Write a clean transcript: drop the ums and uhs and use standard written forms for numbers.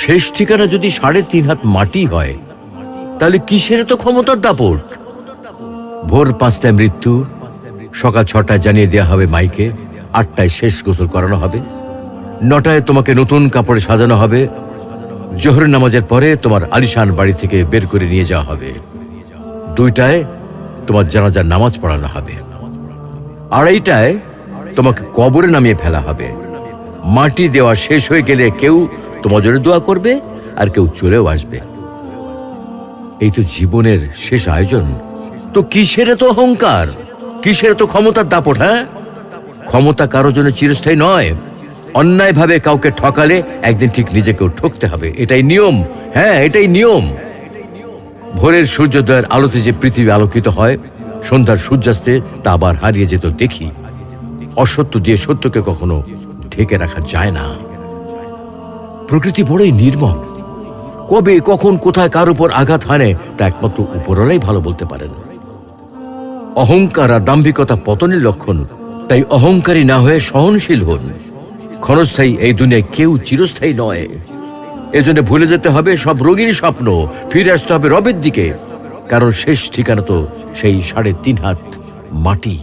শেষ ঠিকানা যদি 3.5 হাত মাটি হয়, তাহলে কিসের তো ক্ষমতার দাপট? ভোর 5টায় মৃত্যু, সকাল 6টায় জানিয়ে দেওয়া হবে মাইকে, 8টায় শেষ গোসল করানো হবে, 9টায় তোমাকে নতুন কাপড়ে সাজানো হবে, জোহরের নামাজের পরে তোমার আলিশান বাড়ি থেকে বের করে নিয়ে যাওয়া হবে, 2টায় তোমার জানাজার নামাজ পড়ানো হবে, 2:30টায় তোমাকে কবরে নামিয়ে ফেলা হবে। মাটি দেওয়া শেষ হয়ে গেলে কেউ তোমার জন্য দোয়া করবে আর কেউ চলেও আসবে। এই তো জীবনের শেষ আয়োজন। তো কিসের এত অহংকার, কিসের এত ক্ষমতার দাপট? হ্যাঁ, ক্ষমতা কারোর জন্য চিরস্থায়ী নয়। অন্যায়ভাবে কাউকে ঠকালে একদিন ঠিক নিজেকেও ঠকতে হবে, এটাই নিয়ম। হ্যাঁ, এটাই নিয়ম। ভোরের সূর্যোদয়ের আলোতে যে পৃথিবী আলোকিত হয়, সন্ধ্যার সূর্যাস্তে তা আবার হারিয়ে যেত দেখি। অসত্য দিয়ে সত্যকে কখনো ঢেকে রাখা যায় না। প্রকৃতি বড়ই নির্মম। কবে, কখন, কোথায় কার উপর আঘাত হানে তা একমাত্র উপরওয়ালাই ভালো বলতে পারেন। অহংকার আর দাম্ভিকতা পতনের লক্ষণ। তাই অহংকারী না হয়ে সহনশীল হন। ক্ষণস্থায়ী এই দুনিয়ায় কেউ চিরস্থায়ী নয়। এজন্য ভুলে যেতে হবে সব রঙিন স্বপ্ন, ফিরে আসতে হবে রবের দিকে, কারণ শেষ ঠিকানা তো সেই 3.5 হাত মাটি।